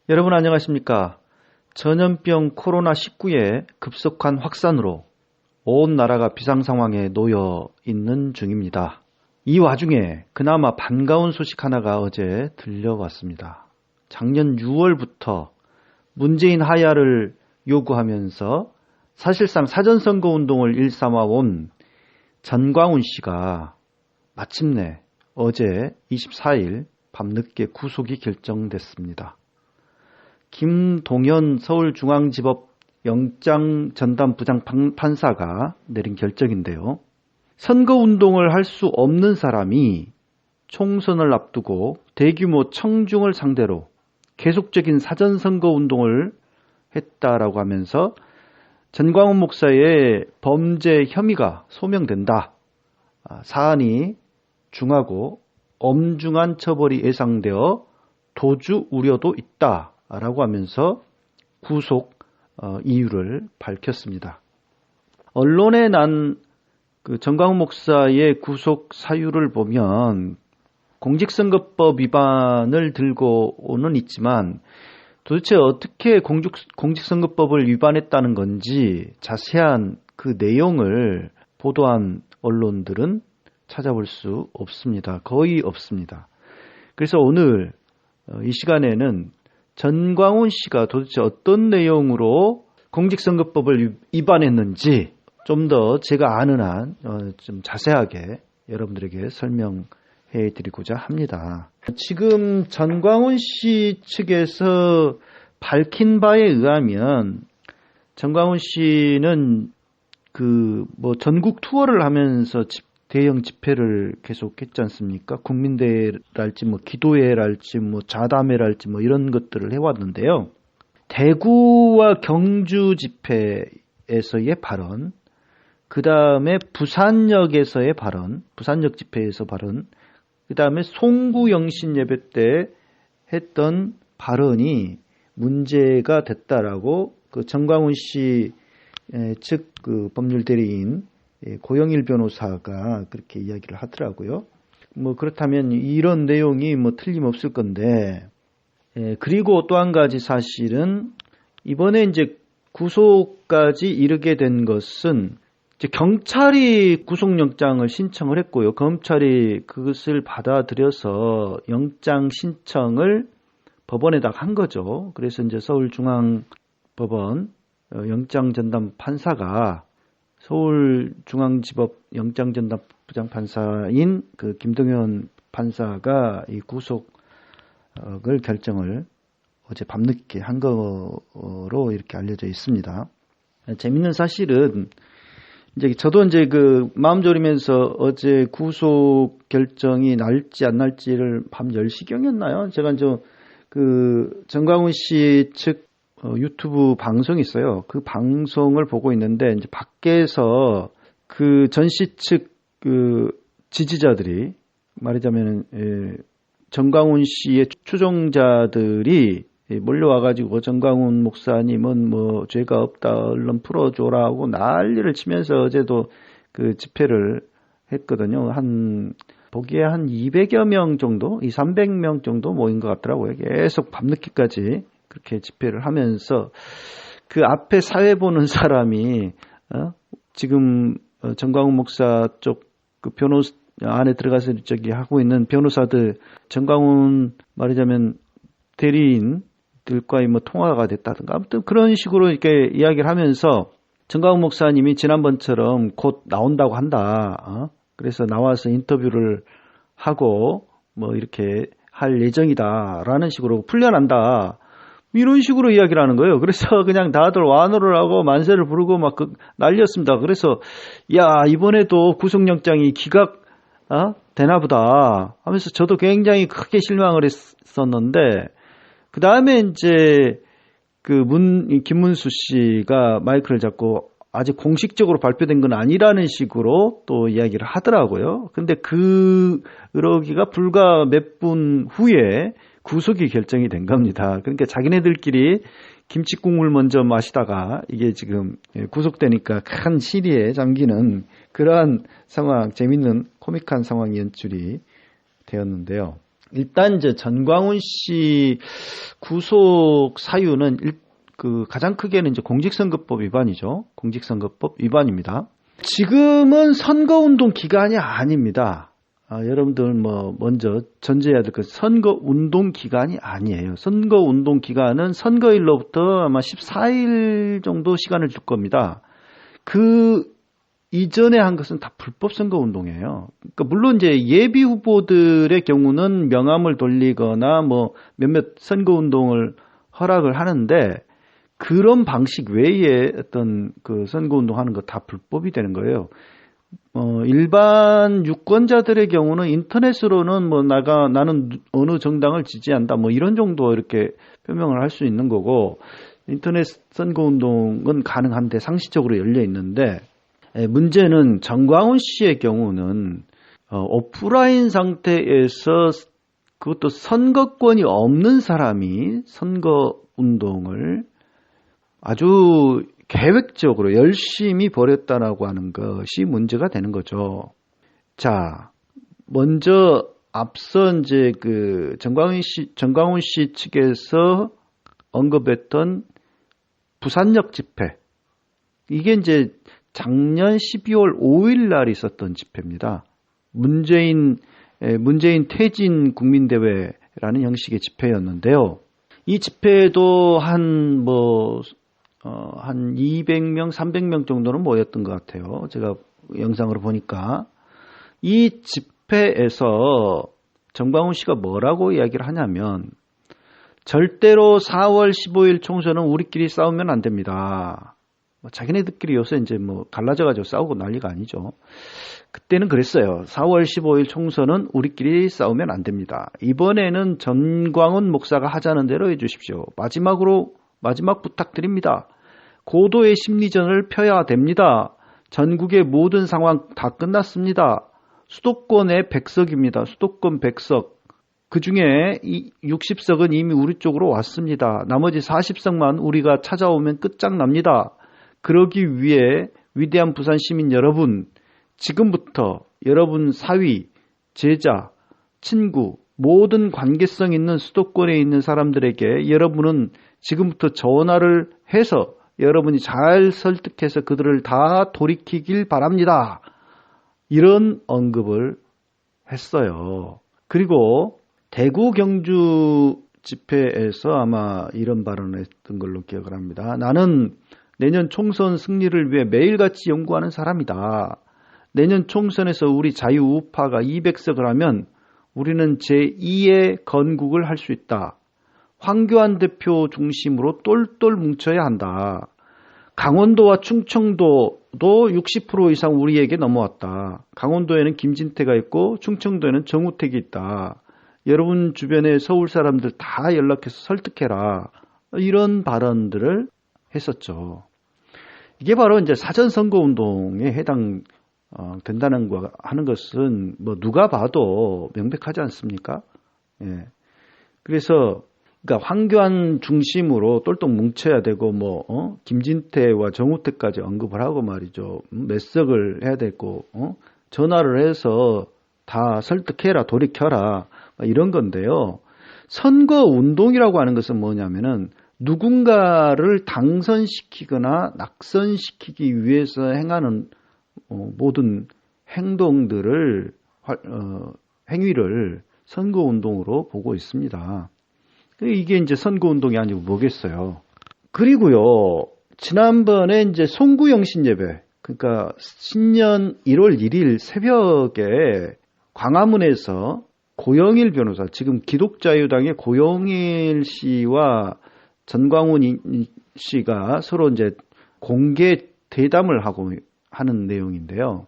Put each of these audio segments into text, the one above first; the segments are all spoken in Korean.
여러분 안녕하십니까? 전염병 코로나19의 급속한 확산으로 온 나라가 비상상황에 놓여 있는 중입니다. 이 와중에 그나마 반가운 소식 하나가 어제 들려왔습니다. 작년 6월부터 문재인 하야를 요구하면서 사실상 사전선거운동을 일삼아온 전광훈 씨가 마침내 어제 24일 밤늦게 구속이 결정됐습니다. 김동연 서울중앙지법 영장전담부장 판사가 내린 결정인데요. 선거운동을 할 수 없는 사람이 총선을 앞두고 대규모 청중을 상대로 계속적인 사전선거운동을 했다라고 하면서 전광훈 목사의 범죄 혐의가 소명된다. 사안이 중하고 엄중한 처벌이 예상되어 도주 우려도 있다라고 하면서 구속 이유를 밝혔습니다. 언론에 난 전광훈 목사의 구속 사유를 보면 공직선거법 위반을 들고는 있지만 도대체 어떻게 공직선거법을 위반했다는 건지 자세한 그 내용을 보도한 언론들은 찾아볼 수 없습니다. 거의 없습니다. 그래서 오늘 이 시간에는 전광훈 씨가 도대체 어떤 내용으로 공직선거법을 위반했는지 좀 더 제가 아는 한 좀 자세하게 여러분들에게 설명해 드리고자 합니다. 지금 전광훈 씨 측에서 밝힌 바에 의하면 전광훈 씨는 전국 투어를 하면서 대형 집회를 계속했지 않습니까? 국민대회랄지 기도회랄지 자담회랄지 이런 것들을 해왔는데요. 대구와 경주 집회에서의 발언, 그 다음에 부산역에서의 발언, 부산역 집회에서 발언, 그 다음에 송구 영신 예배 때 했던 발언이 문제가 됐다라고 전광훈 씨 측 법률 대리인 고영일 변호사가 그렇게 이야기를 하더라고요. 그렇다면 이런 내용이 틀림없을 건데, 그리고 또 한 가지 사실은 이번에 이제 구속까지 이르게 된 것은 이제 경찰이 구속영장을 신청을 했고요. 검찰이 그것을 받아들여서 영장 신청을 법원에다가 한 거죠. 그래서 이제 서울중앙법원 영장전담 판사가 서울중앙지법 영장전담부장 판사인 김동연 판사가 이 구속을 결정을 어제 밤늦게 한 거로 이렇게 알려져 있습니다. 재밌는 사실은 저도 마음 졸이면서 어제 구속 결정이 날지 안 날지를 밤 10시경이었나요? 제가 전광훈 씨 측 유튜브 방송이 있어요. 그 방송을 보고 있는데 이제 밖에서 전 씨 측 지지자들이 말하자면 전광훈 씨의 추종자들이 몰려와가지고 전광훈 목사님은 죄가 없다, 얼른 풀어줘라고 난리를 치면서 어제도 집회를 했거든요. 보기에 한 200여 명 정도, 300명 정도 모인 것 같더라고요. 계속 밤늦게까지 그렇게 집회를 하면서 그 앞에 사회 보는 사람이 지금 전광훈 목사 쪽 변호사 안에 들어가서 하고 있는 변호사들, 전광훈 말하자면 대리인들과의 통화가 됐다든가 아무튼 그런 식으로 이렇게 이야기를 하면서 전광훈 목사님이 지난번처럼 곧 나온다고 한다. 그래서 나와서 인터뷰를 하고 이렇게 할 예정이다라는 식으로 풀려난다. 이런 식으로 이야기를 하는 거예요. 그래서 그냥 다들 완호를 하고 만세를 부르고 난리였습니다. 그래서 이번에도 구속영장이 기각 되나 보다 하면서 저도 굉장히 크게 실망을 했었는데, 그 다음에 이제 김문수 씨가 마이크를 잡고 아직 공식적으로 발표된 건 아니라는 식으로 또 이야기를 하더라고요. 근데 그러기가 불과 몇 분 후에 구속이 결정이 된 겁니다. 그러니까 자기네들끼리 김치국물 먼저 마시다가 이게 지금 구속되니까 큰 시리에 잠기는 그러한 상황, 재밌는 코믹한 상황 연출이 되었는데요. 일단 이제 전광훈 씨 구속 사유는 가장 크게는 이제 공직선거법 위반이죠. 공직선거법 위반입니다. 지금은 선거운동 기간이 아닙니다. 여러분들 먼저 전제해야 될 것, 선거운동 기간이 아니에요. 선거운동 기간은 선거일로부터 아마 14일 정도 시간을 줄 겁니다. 그 이전에 한 것은 다 불법 선거운동이에요. 그러니까 물론 이제 예비 후보들의 경우는 명함을 돌리거나 몇몇 선거운동을 허락을 하는데 그런 방식 외에 어떤 그 선거운동 하는 거 다 불법이 되는 거예요. 일반 유권자들의 경우는 인터넷으로는 나는 어느 정당을 지지한다 이런 정도 이렇게 표명을 할 수 있는 거고, 인터넷 선거운동은 가능한데 상시적으로 열려 있는데, 문제는 전광훈 씨의 경우는 오프라인 상태에서 그것도 선거권이 없는 사람이 선거운동을 아주 계획적으로 열심히 벌였다라고 하는 것이 문제가 되는 거죠. 자, 먼저 앞서 이제 전광훈 씨 측에서 언급했던 부산역 집회. 이게 이제 작년 12월 5일 날 있었던 집회입니다. 문재인 퇴진 국민대회라는 형식의 집회였는데요. 이 집회에도 한 200명, 300명 정도는 모였던 것 같아요. 제가 영상으로 보니까. 이 집회에서 전광훈 씨가 뭐라고 이야기를 하냐면, 절대로 4월 15일 총선은 우리끼리 싸우면 안 됩니다. 자기네들끼리 요새 이제 갈라져가지고 싸우고 난리가 아니죠. 그때는 그랬어요. 4월 15일 총선은 우리끼리 싸우면 안 됩니다. 이번에는 전광훈 목사가 하자는 대로 해주십시오. 마지막 부탁드립니다. 고도의 심리전을 펴야 됩니다. 전국의 모든 상황 다 끝났습니다. 수도권의 100석입니다. 수도권 100석. 그 중에 60석은 이미 우리 쪽으로 왔습니다. 나머지 40석만 우리가 찾아오면 끝장납니다. 그러기 위해 위대한 부산 시민 여러분, 지금부터 여러분 사위, 제자, 친구, 모든 관계성 있는 수도권에 있는 사람들에게 여러분은 지금부터 전화를 해서 여러분이 잘 설득해서 그들을 다 돌이키길 바랍니다. 이런 언급을 했어요. 그리고 대구 경주 집회에서 아마 이런 발언을 했던 걸로 기억을 합니다. 나는 내년 총선 승리를 위해 매일같이 연구하는 사람이다. 내년 총선에서 우리 자유우파가 200석을 하면 우리는 제2의 건국을 할 수 있다. 황교안 대표 중심으로 똘똘 뭉쳐야 한다. 강원도와 충청도도 60% 이상 우리에게 넘어왔다. 강원도에는 김진태가 있고 충청도에는 정우택이 있다. 여러분 주변의 서울 사람들 다 연락해서 설득해라. 이런 발언들을 했었죠. 이게 바로 이제 사전선거운동에 해당 된다는 거 하는 것은 누가 봐도 명백하지 않습니까? 예. 그래서 그러니까 황교안 중심으로 똘똘 뭉쳐야 되고 김진태와 정우택까지 언급을 하고 말이죠. 몇 석을 해야 되고 전화를 해서 다 설득해라, 돌이켜라 이런 건데요. 선거운동이라고 하는 것은 뭐냐면은 누군가를 당선시키거나 낙선시키기 위해서 행하는 모든 행동들을 행위를 선거운동으로 보고 있습니다. 이게 이제 선거운동이 아니고 뭐겠어요. 그리고요, 지난번에 이제 송구영신 예배, 그러니까 신년 1월 1일 새벽에 광화문에서 고영일 변호사, 지금 기독자유당의 고영일 씨와 전광훈 씨가 서로 이제 공개 대담을 하는 내용인데요.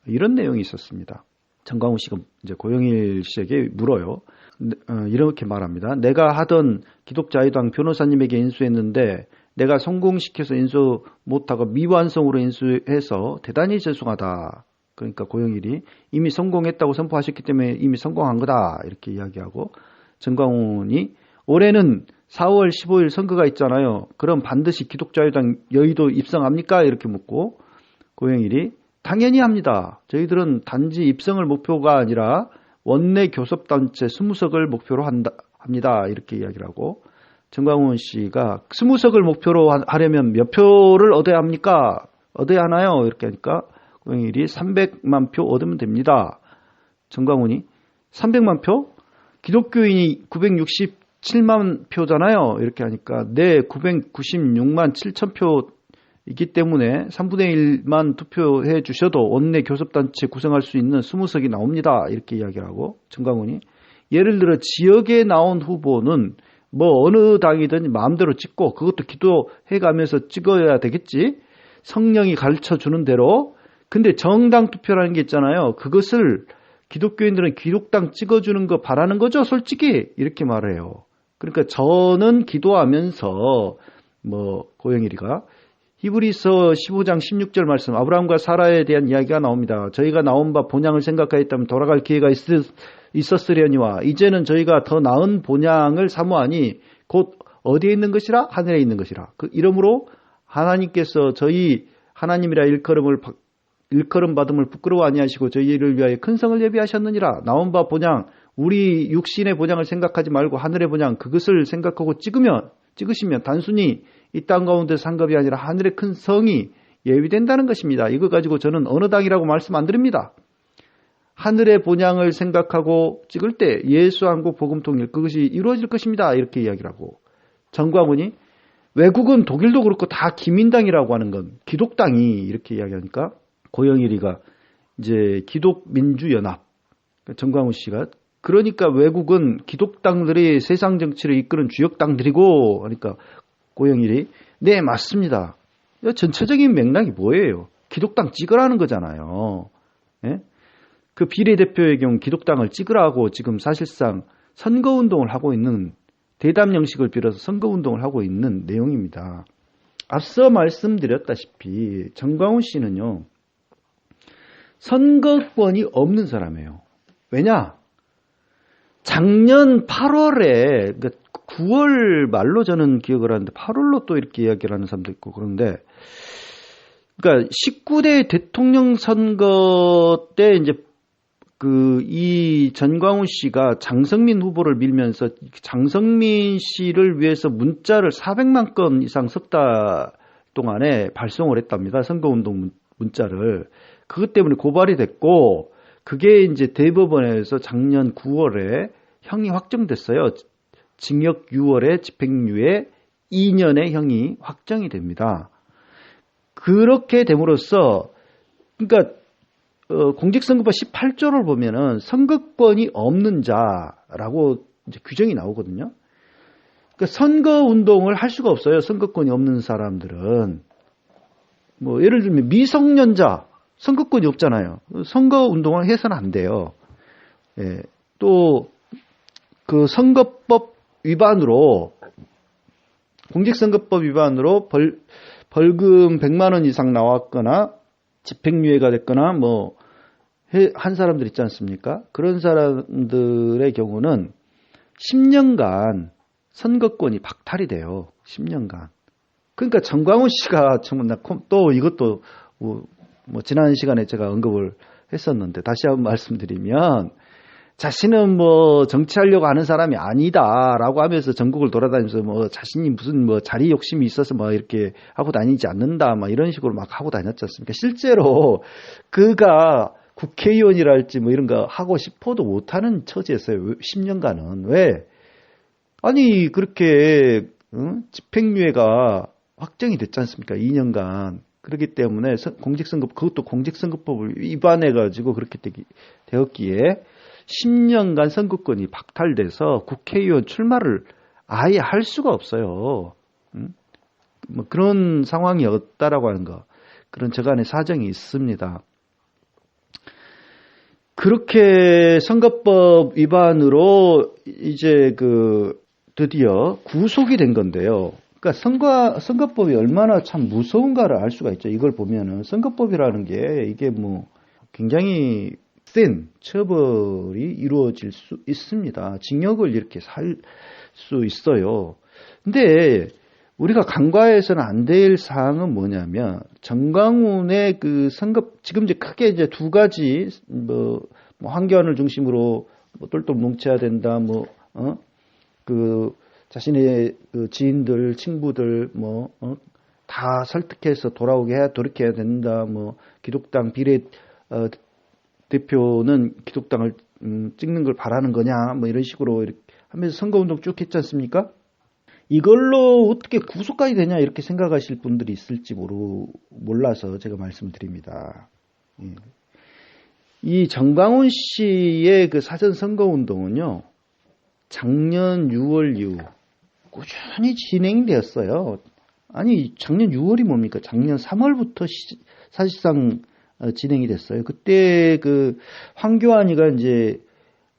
이런 내용이 있었습니다. 전광훈 씨가 이제 고영일 씨에게 물어요. 이렇게 말합니다. 내가 하던 기독자유당 변호사님에게 인수했는데 내가 성공시켜서 인수 못하고 미완성으로 인수해서 대단히 죄송하다. 그러니까 고영일이 이미 성공했다고 선포하셨기 때문에 이미 성공한 거다. 이렇게 이야기하고 전광훈이 올해는 4월 15일 선거가 있잖아요. 그럼 반드시 기독자유당 여의도 입성합니까? 이렇게 묻고 고영일이 당연히 합니다. 저희들은 단지 입성을 목표가 아니라 원내 교섭단체 20석을 목표로 합니다. 이렇게 이야기를 하고, 정광훈 씨가 20석을 목표로 하려면 몇 표를 얻어야 합니까? 얻어야 하나요? 이렇게 하니까 고영일이 300만 표 얻으면 됩니다. 정광훈이 300만 표? 기독교인이 967만 표잖아요. 이렇게 하니까 네, 996만 7천 표이기 때문에 3분의 1만 투표해 주셔도 원내 교섭단체 구성할 수 있는 20석이 나옵니다. 이렇게 이야기를 하고, 정광훈이 예를 들어 지역에 나온 후보는 뭐 어느 당이든 마음대로 찍고, 그것도 기도해가면서 찍어야 되겠지. 성령이 가르쳐주는 대로. 근데 정당 투표라는 게 있잖아요. 그것을 기독교인들은 기독당 찍어주는 거 바라는 거죠, 솔직히. 이렇게 말해요. 그러니까 저는 기도하면서 뭐 고영일이가 히브리서 15장 16절 말씀, 아브라함과 사라에 대한 이야기가 나옵니다. 저희가 나온 바 본향을 생각하였다면 돌아갈 기회가 있었으려니와 이제는 저희가 더 나은 본향을 사모하니 곧 어디에 있는 것이라? 하늘에 있는 것이라. 그 이러므로 하나님께서 저희 하나님이라 일컬음 받음을 부끄러워 아니하시고 저희를 위하여 큰 성을 예비하셨느니라. 나온 바 본향, 우리 육신의 본향을 생각하지 말고 하늘의 본향, 그것을 생각하고 찍으시면 단순히 이 땅 가운데 산 것이 아니라 하늘의 큰 성이 예비된다는 것입니다. 이거 가지고 저는 어느 당이라고 말씀 안 드립니다. 하늘의 본향을 생각하고 찍을 때 예수한국 복음 통일, 그것이 이루어질 것입니다. 이렇게 이야기를 하고, 정광훈이 외국은 독일도 그렇고 다 기민당이라고 하는 건 기독당이 이렇게 이야기하니까 고영일이가 이제 기독민주연합, 정광훈 씨가 그러니까 외국은 기독당들이 세상 정치를 이끄는 주역당들이고 하니까 고영일이 네, 맞습니다. 전체적인 맥락이 뭐예요? 기독당 찍으라는 거잖아요. 예? 그 비례대표의 경우 기독당을 찍으라고 지금 사실상 선거운동을 하고 있는, 대담 형식을 빌어서 선거운동을 하고 있는 내용입니다. 앞서 말씀드렸다시피 정광훈 씨는요, 선거권이 없는 사람이에요. 왜냐? 작년 8월에, 그러니까 9월 말로 저는 기억을 하는데 8월로 또 이렇게 이야기를 하는 사람도 있고 그런데, 그러니까 19대 대통령 선거 때 이제 이 전광훈 씨가 장성민 후보를 밀면서 장성민 씨를 위해서 문자를 400만 건 이상 석 달 동안에 발송을 했답니다. 선거운동 문자를. 그것 때문에 고발이 됐고, 그게 이제 대법원에서 작년 9월에 형이 확정됐어요. 징역 6월에 집행유예 2년의 형이 확정이 됩니다. 그렇게 됨으로써, 그러니까 공직선거법 18조를 보면은 선거권이 없는 자라고 이제 규정이 나오거든요. 그러니까 선거운동을 할 수가 없어요. 선거권이 없는 사람들은. 뭐 예를 들면 미성년자, 선거권이 없잖아요. 선거운동을 해서는 안 돼요. 예. 또 그 선거법 위반으로, 공직선거법 위반으로 벌금 100만 원 이상 나왔거나 집행유예가 됐거나 뭐 한 사람들 있지 않습니까? 그런 사람들의 경우는 10년간 선거권이 박탈이 돼요. 10년간. 그러니까 정광훈 씨가 정말 또 이것도 뭐 지난 시간에 제가 언급을 했었는데 다시 한번 말씀드리면, 자신은 뭐 정치하려고 하는 사람이 아니다라고 하면서 전국을 돌아다니면서 뭐 자신이 무슨 뭐 자리 욕심이 있어서 뭐 이렇게 하고 다니지 않는다 막 이런 식으로 막 하고 다녔지 않습니까? 실제로 그가 국회의원이랄지 뭐 이런 거 하고 싶어도 못하는 처지였어요. 10년간은. 왜? 아니 그렇게 집행유예가 확정이 됐지 않습니까? 2년간. 그렇기 때문에 그것도 공직선거법을 위반해가지고 그렇게 되었기에 10년간 선거권이 박탈돼서 국회의원 출마를 아예 할 수가 없어요. 뭐 그런 상황이었다라고 하는 거, 그런 저간의 사정이 있습니다. 그렇게 선거법 위반으로 이제 드디어 구속이 된 건데요. 그러니까 선거법이 얼마나 참 무서운가를 알 수가 있죠. 이걸 보면은 선거법이라는 게 이게 뭐 굉장히 센 처벌이 이루어질 수 있습니다. 징역을 이렇게 살 수 있어요. 근데 우리가 간과해서는 안 될 사항은 뭐냐면, 정광훈의 그 선거, 지금 이제 크게 이제 두 가지 뭐 황교안을 중심으로 뭐 똘똘 뭉쳐야 된다. 그 자신의 그 지인들, 친구들 다 설득해서 돌이켜야 된다. 기독당 비례 대표는 기독당을 찍는 걸 바라는 거냐. 이런 식으로 이렇게 하면서 선거운동 쭉 했지 않습니까? 이걸로 어떻게 구속까지 되냐 이렇게 생각하실 분들이 있을지 몰라서 제가 말씀을 드립니다. 예. 이 정광훈 씨의 그 사전 선거운동은요, 작년 6월 이후 꾸준히 진행되었어요. 아니, 작년 6월이 뭡니까? 작년 3월부터 사실상 진행이 됐어요. 그때 그 황교안이가 이제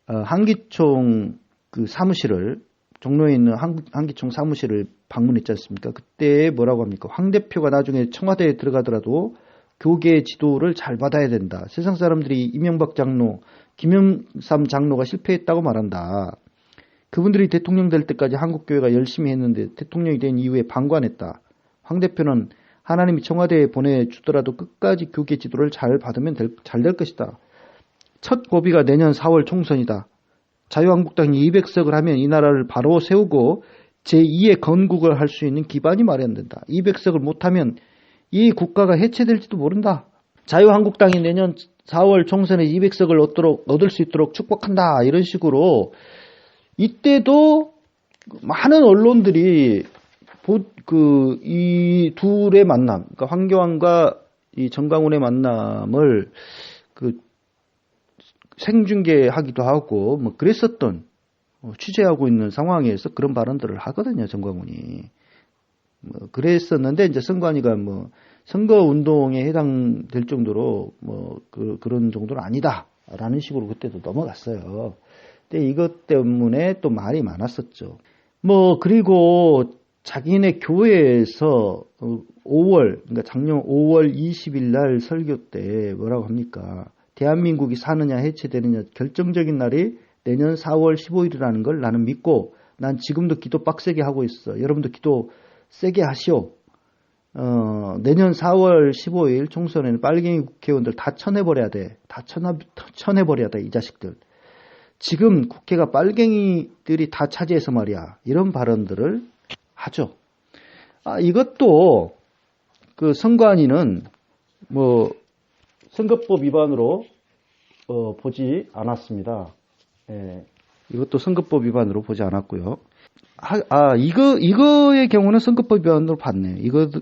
한기총 그 사무실을, 종로에 있는 한기총 사무실을 방문했지 않습니까? 그때 뭐라고 합니까? 황 대표가 나중에 청와대에 들어가더라도 교계 지도를 잘 받아야 된다. 세상 사람들이 이명박 장로, 김영삼 장로가 실패했다고 말한다. 그분들이 대통령 될 때까지 한국교회가 열심히 했는데 대통령이 된 이후에 방관했다. 황 대표는 하나님이 청와대에 보내주더라도 끝까지 교계 지도를 잘 받으면 잘 될 것이다. 첫 고비가 내년 4월 총선이다. 자유한국당이 200석을 하면 이 나라를 바로 세우고 제2의 건국을 할 수 있는 기반이 마련된다. 200석을 못하면 이 국가가 해체될지도 모른다. 자유한국당이 내년 4월 총선에 200석을 얻을 수 있도록 축복한다. 이런 식으로 이때도 많은 언론들이 이 둘의 만남, 그러니까 황교안과 이 정광훈의 만남을 생중계하기도 하고 그랬었던 취재하고 있는 상황에서 그런 발언들을 하거든요. 정광훈이 그랬었는데 이제 선관위가 선거 운동에 해당될 정도로 그런 정도는 아니다라는 식으로 그때도 넘어갔어요. 근데 이것 때문에 또 말이 많았었죠. 그리고 자기네 교회에서 5월, 그러니까 작년 5월 20일 날 설교 때 뭐라고 합니까? 대한민국이 사느냐 해체되느냐 결정적인 날이 내년 4월 15일이라는 걸 나는 믿고 난 지금도 기도 빡세게 하고 있어. 여러분도 기도 세게 하시오. 내년 4월 15일 총선에는 빨갱이 국회의원들 다 쳐내버려야 돼. 다 쳐내버려야 돼, 이 자식들. 지금 국회가 빨갱이들이 다 차지해서 말이야. 이런 발언들을 하죠. 이것도 그 선관위는 선거법 위반으로 보지 않았습니다. 예, 이것도 선거법 위반으로 보지 않았고요. 이거의 경우는 선거법 위반으로 봤네요.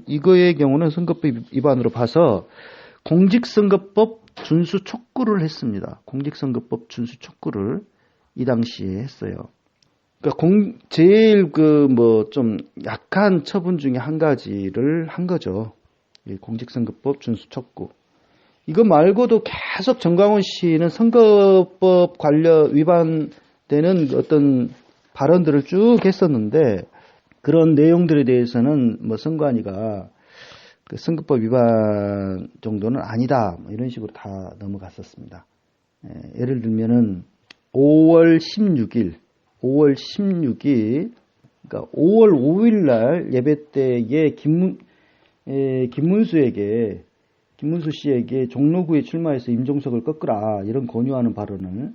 이거의 경우는 선거법 위반으로 봐서 공직선거법 준수 촉구를 했습니다. 공직선거법 준수 촉구를 이 당시에 했어요. 그러니까 제일 좀 약한 처분 중에 한 가지를 한 거죠. 공직선거법 준수 촉구. 이거 말고도 계속 정광훈 씨는 선거법 관련 위반되는 어떤 발언들을 쭉 했었는데 그런 내용들에 대해서는 선관위가 그 선거법 위반 정도는 아니다 이런 식으로 다 넘어갔었습니다. 예를 들면은 5월 16일 그러니까 5월 5일 날 예배 때에 김문수 씨에게 종로구에 출마해서 임종석을 꺾으라 이런 권유하는 발언을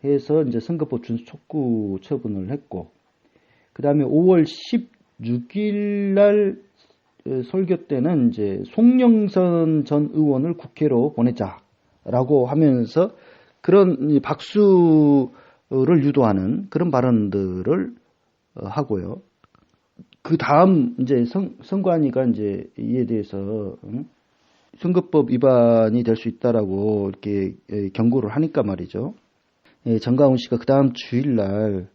해서 이제 선거법 준수 촉구 처분을 했고, 그 다음에 5월 16일 날 설교 때는 이제 송영선 전 의원을 국회로 보내자라고 하면서 그런 박수를 유도하는 그런 발언들을 하고요. 그 다음 이제 선관위가 이제 이에 대해서 선거법 위반이 될 수 있다라고 이렇게 경고를 하니까 말이죠. 정광훈 씨가 그 다음 주일날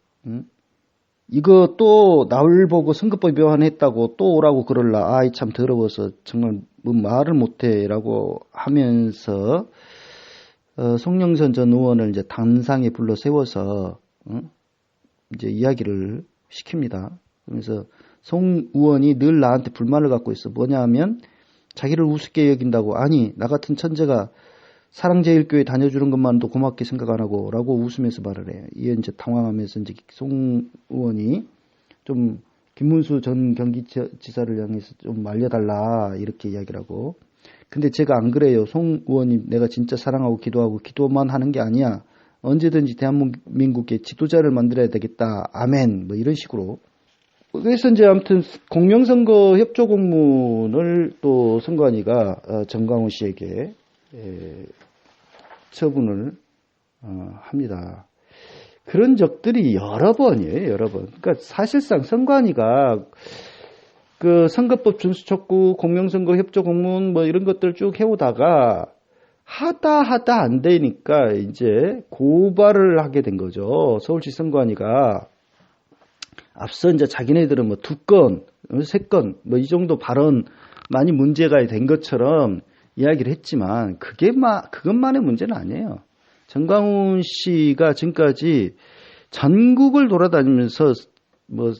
이거 또 나를 보고 선거법 위반했다고 또 오라고 그럴라. 아이 참 더러워서 정말 말을 못해라고 하면서 송영선 전 의원을 이제 단상에 불러 세워서 이제 이야기를 시킵니다. 그래서 송 의원이 늘 나한테 불만을 갖고 있어. 뭐냐하면 자기를 우습게 여긴다고. 아니 나 같은 천재가 사랑제일교회 다녀주는 것만도 고맙게 생각 안 하고 라고 웃으면서 말을 해요. 이에 이제 당황하면서 이제 송 의원이 좀 김문수 전 경기지사를 향해서 좀 말려달라 이렇게 이야기를 하고, 근데 제가 안 그래요. 송 의원님, 내가 진짜 사랑하고 기도하고 기도만 하는 게 아니야. 언제든지 대한민국의 지도자를 만들어야 되겠다. 아멘. 뭐 이런 식으로. 그래서 이제 아무튼 공명선거 협조 공문을 또 선관위가 정광훈 씨에게 처분을 합니다. 그런 적들이 여러 번이에요, 여러 번. 그러니까 사실상 선관위가 그 선거법 준수촉구, 공명선거 협조 공문 뭐 이런 것들 쭉 해오다가 하다 안 되니까 이제 고발을 하게 된 거죠. 서울시 선관위가 앞서 이제 자기네들은 뭐 2건, 3건 뭐 이 정도 발언 많이 문제가 된 것처럼 이야기를 했지만 그것만의 문제는 아니에요. 정광훈 씨가 지금까지 전국을 돌아다니면서 뭐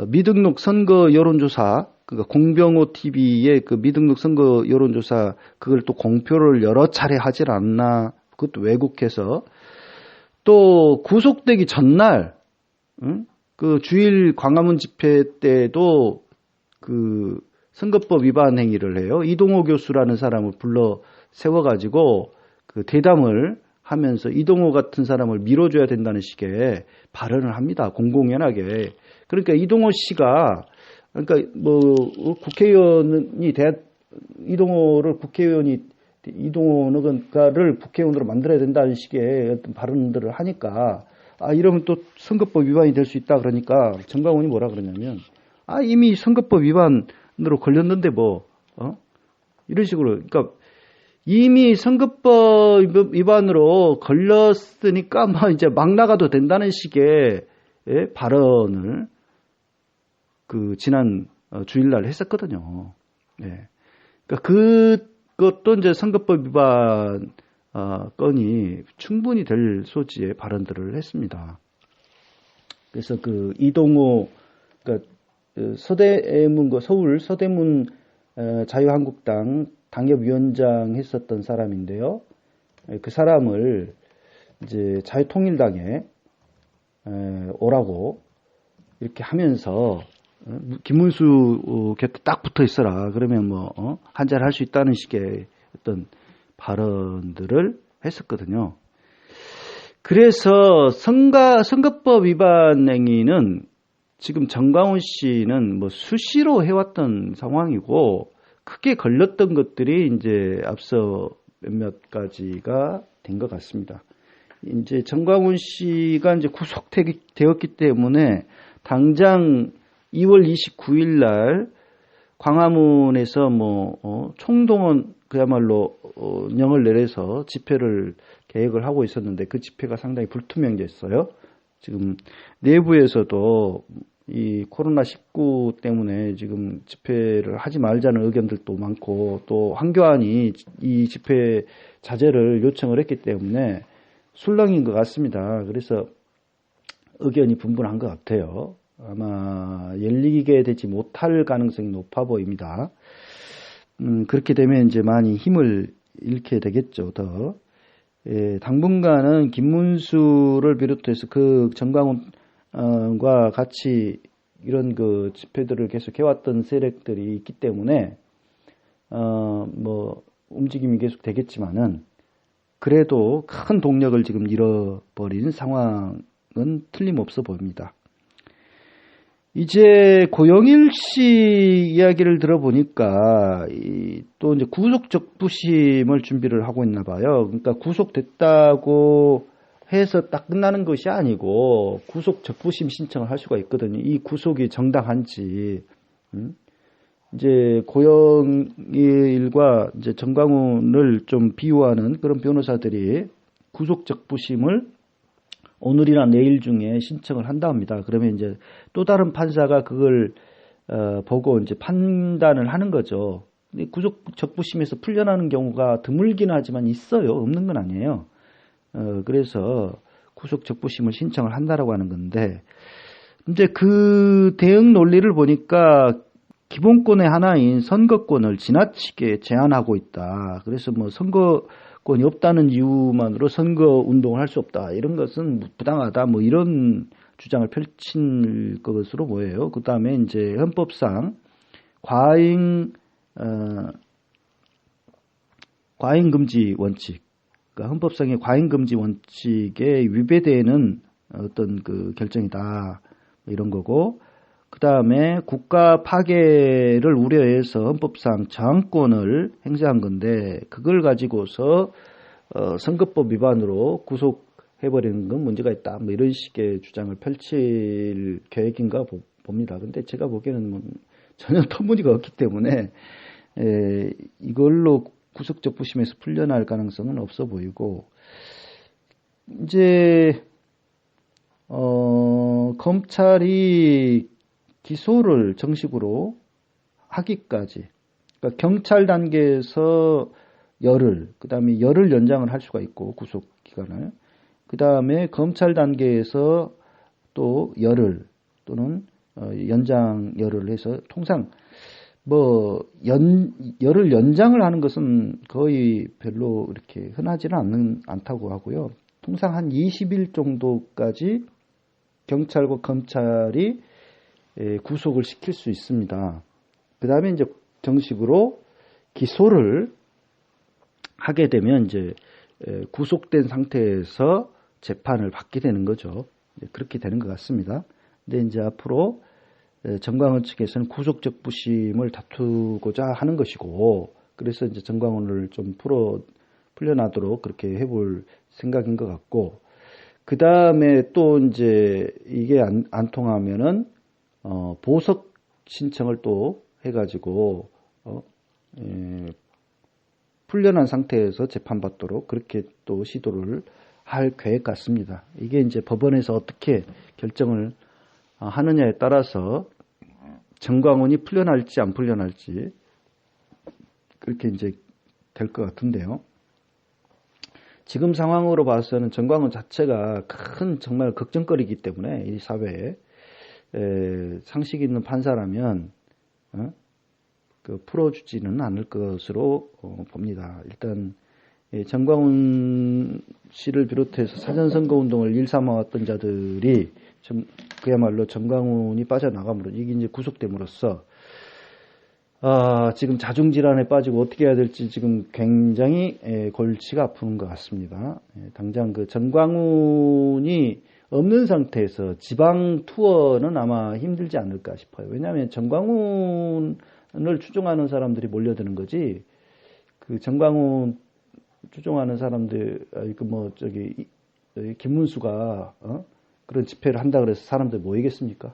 미등록 선거 여론조사, 그러니까 공병호 TV의 그 미등록 선거 여론조사 그걸 또 공표를 여러 차례 하질 않나, 그것도 외국해서 또 구속되기 전날, 그 주일 광화문 집회 때도 그 선거법 위반 행위를 해요. 이동호 교수라는 사람을 불러 세워가지고 그 대담을 하면서 이동호 같은 사람을 밀어줘야 된다는 식의 발언을 합니다. 공공연하게. 그러니까 이동호 씨가, 그러니까 뭐 국회의원이 이동호를 국회의원으로 만들어야 된다는 식의 어떤 발언들을 하니까 이러면 또 선거법 위반이 될 수 있다 그러니까 정광훈이 뭐라 그러냐면 이미 선거법 위반으로 걸렸는데 이런 식으로, 그러니까 이미 선거법 위반으로 걸렸으니까 이제 막 나가도 된다는 식의 발언을 그 지난 주일날 했었거든요. 네. 그러니까 그것도 이제 선거법 위반 건이 충분히 될 소지의 발언들을 했습니다. 그래서 그 이동호, 그러니까 서울 서대문 자유한국당 당협위원장 했었던 사람인데요. 그 사람을 이제 자유통일당에 오라고 이렇게 하면서 김문수 곁에 딱 붙어 있어라. 그러면 한잔 할 수 있다는 식의 어떤 발언들을 했었거든요. 그래서 선거법 위반 행위는 지금 정광훈 씨는 수시로 해왔던 상황이고, 크게 걸렸던 것들이 이제 앞서 몇몇 가지가 된 것 같습니다. 이제 정광훈 씨가 이제 구속되었기 때문에 당장 2월 29일 날 광화문에서 총동원 그야말로 명을 내려서 집회를 계획을 하고 있었는데 그 집회가 상당히 불투명했어요. 지금 내부에서도 이 코로나19 때문에 지금 집회를 하지 말자는 의견들도 많고, 또 황교안이 이 집회 자제를 요청을 했기 때문에 술렁인 것 같습니다. 그래서 의견이 분분한 것 같아요. 아마 열리게 되지 못할 가능성이 높아 보입니다. 그렇게 되면 이제 많이 힘을 잃게 되겠죠, 더. 당분간은 김문수를 비롯해서 그 정광훈과 같이 이런 그 집회들을 계속 해왔던 세력들이 있기 때문에, 움직임이 계속 되겠지만은, 그래도 큰 동력을 지금 잃어버린 상황은 틀림없어 보입니다. 이제 고영일 씨 이야기를 들어보니까 또 이제 구속 적부심을 준비를 하고 있나 봐요. 그러니까 구속됐다고 해서 딱 끝나는 것이 아니고 구속 적부심 신청을 할 수가 있거든요. 이 구속이 정당한지. 이제 고영일과 이제 정광훈을 좀 비유하는 그런 변호사들이 구속 적부심을 오늘이나 내일 중에 신청을 한다 합니다. 그러면 이제 또 다른 판사가 그걸 보고 이제 판단을 하는 거죠. 근데 구속 적부심에서 풀려나는 경우가 드물긴 하지만 있어요. 없는 건 아니에요. 그래서 구속 적부심을 신청을 한다라고 하는 건데, 이제 그 대응 논리를 보니까 기본권의 하나인 선거권을 지나치게 제한하고 있다. 그래서 선거권이 없다는 이유만으로 선거 운동을 할 수 없다. 이런 것은 부당하다. 이런 주장을 펼칠 것으로 보여요. 그 다음에 이제 헌법상 과잉 과잉금지 원칙, 그러니까 헌법상의 과잉금지 원칙에 위배되는 어떤 그 결정이다. 이런 거고, 그 다음에 국가 파괴를 우려해서 헌법상 저항권을 행사한 건데, 그걸 가지고서 선거법 위반으로 구속해버리는 건 문제가 있다. 뭐 이런 식의 주장을 펼칠 계획인가 봅니다. 근데 제가 보기에는 뭐 전혀 터무니가 없기 때문에 이걸로 구속적 부심에서 풀려날 가능성은 없어 보이고, 이제 검찰이 기소를 정식으로 하기까지, 그러니까 경찰 단계에서 열흘, 그 다음에 열흘 연장을 할 수가 있고, 구속 기간을. 그 다음에 검찰 단계에서 또 열흘 또는 연장 열흘을 해서 통상 열흘 연장을 하는 것은 거의 별로 이렇게 흔하지는 않다고 하고요. 통상 한 20일 정도까지 경찰과 검찰이 구속을 시킬 수 있습니다. 그 다음에 이제 정식으로 기소를 하게 되면 이제 구속된 상태에서 재판을 받게 되는 거죠. 그렇게 되는 것 같습니다. 근데 이제 앞으로 정광훈 측에서는 구속적 부심을 다투고자 하는 것이고, 그래서 이제 정광훈을 좀 풀려나도록 그렇게 해볼 생각인 것 같고, 그 다음에 또 이제 이게 안 통하면은 보석 신청을 또 해가지고 풀려난 상태에서 재판받도록 그렇게 또 시도를 할 계획 같습니다. 이게 이제 법원에서 어떻게 결정을 하느냐에 따라서 정광훈이 풀려날지 안 풀려날지 그렇게 이제 될 것 같은데요. 지금 상황으로 봐서는 정광훈 자체가 큰 정말 걱정거리이기 때문에 이 사회에 상식 있는 판사라면 풀어주지는 않을 것으로 봅니다. 일단 정광훈 씨를 비롯해서 사전선거운동을 일삼아왔던 자들이 그야말로 정광훈이 빠져나감으로, 이게 이제 구속됨으로써 지금 자중질환에 빠지고 어떻게 해야 될지 지금 굉장히 골치가 아픈 것 같습니다. 당장 그 정광훈이 없는 상태에서 지방 투어는 아마 힘들지 않을까 싶어요. 왜냐하면 정광훈을 추종하는 사람들이 몰려드는 거지, 그 정광훈 추종하는 사람들, 김문수가 그런 집회를 한다 그래서 사람들 모이겠습니까?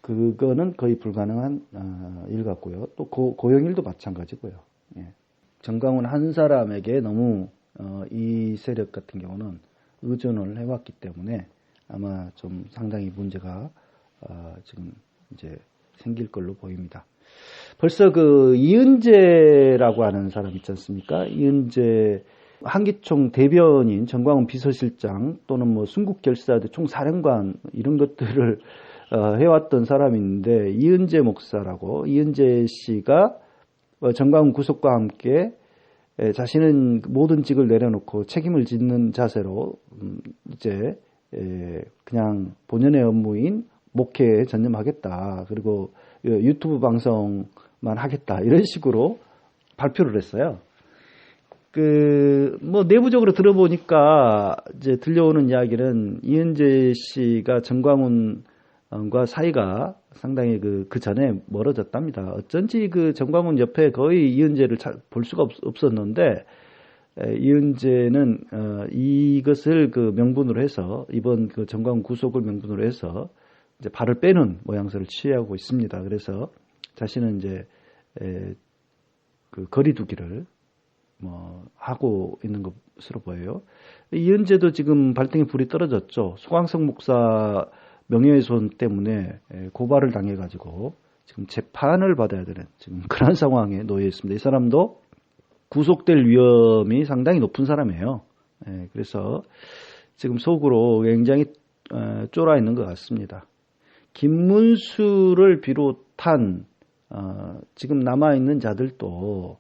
그거는 거의 불가능한 일 같고요. 또 고영일도 마찬가지고요. 정광훈 한 사람에게 너무 이 세력 같은 경우는 의존을 해왔기 때문에 아마 좀 상당히 문제가 지금 이제 생길 걸로 보입니다. 벌써 그 이은재라고 하는 사람 있지 않습니까? 이은재 한기총 대변인, 정광훈 비서실장 또는 뭐 순국결사대 총사령관 이런 것들을 해왔던 사람인데, 이은재 목사라고, 이은재 씨가 정광훈 구속과 함께 자신은 모든 직을 내려놓고 책임을 짓는 자세로 이제 그냥 본연의 업무인 목회에 전념하겠다, 그리고 유튜브 방송만 하겠다, 이런 식으로 발표를 했어요. 내부적으로 들어보니까 이제 들려오는 이야기는 이은재 씨가 정광훈과 사이가 상당히 그 전에 멀어졌답니다. 어쩐지 그 정광훈 옆에 거의 이은재를 볼 수가 없었는데, 이은재는 이것을 그 명분으로 해서, 이번 그 정광훈 구속을 명분으로 해서 이제 발을 빼는 모양새를 취하고 있습니다. 그래서 자신은 이제 그 거리두기를 하고 있는 것으로 보여요. 이은재도 지금 발등에 불이 떨어졌죠. 소강석 목사 명예훼손 때문에 고발을 당해가지고 지금 재판을 받아야 되는 지금 그런 상황에 놓여 있습니다. 이 사람도 구속될 위험이 상당히 높은 사람이에요. 그래서 지금 속으로 굉장히 쫄아 있는 것 같습니다. 김문수를 비롯한 지금 남아있는 자들도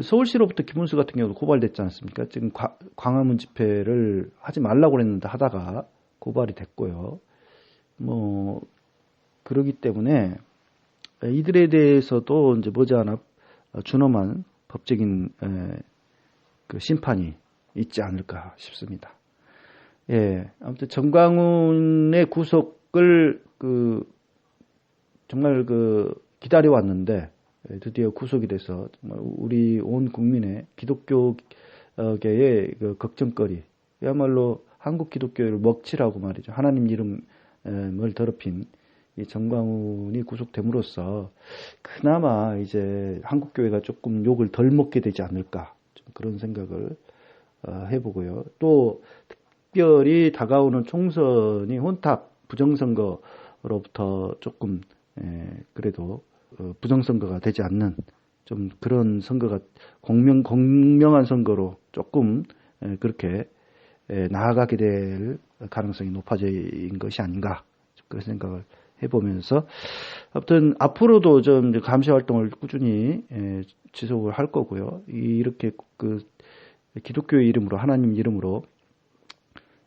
서울시로부터 김문수 같은 경우도 고발됐지 않습니까? 지금 광화문 집회를 하지 말라고 그랬는데 하다가 고발이 됐고요. 그러기 때문에 이들에 대해서도 이제 머지않아 준엄한 법적인 그 심판이 있지 않을까 싶습니다. 예, 아무튼 정광훈의 구속을 정말 기다려 왔는데 드디어 구속이 돼서 정말 우리 온 국민의 기독교계의 그 걱정거리야말로 한국 기독교를 먹칠하고 말이죠. 하나님 이름을 더럽힌 이 정광훈이 구속됨으로써 그나마 이제 한국 교회가 조금 욕을 덜 먹게 되지 않을까 좀 그런 생각을 해보고요. 또 특별히 다가오는 총선이 혼탁 부정선거로부터 조금 그래도 부정선거가 되지 않는 좀 그런 선거가 공명한 선거로 조금 그렇게 나아가게 될 가능성이 높아진 것이 아닌가 그런 생각을 해보면서 아무튼 앞으로도 좀 감시 활동을 꾸준히 지속을 할 거고요. 이렇게 기독교의 이름으로 하나님 이름으로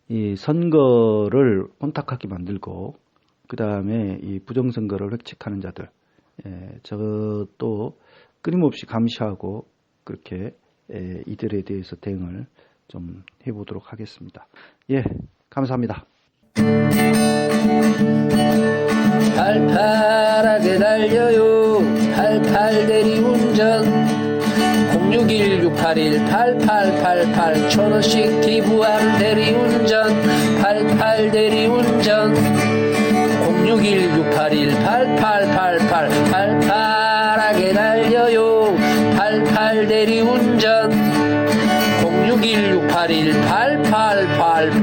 이 선거를 혼탁하게 만들고 그 다음에 이 부정선거를 획책하는 자들 저도 끊임없이 감시하고 그렇게 이들에 대해서 대응을 좀 해보도록 하겠습니다. 예, 감사합니다. 팔팔하게 달려요 88 대리운전 061-681-8888 1,000원씩 기부하는 대리운전 88 대리운전 061-681-8888 팔팔하게 달려요 88 대리운전 061-681-8888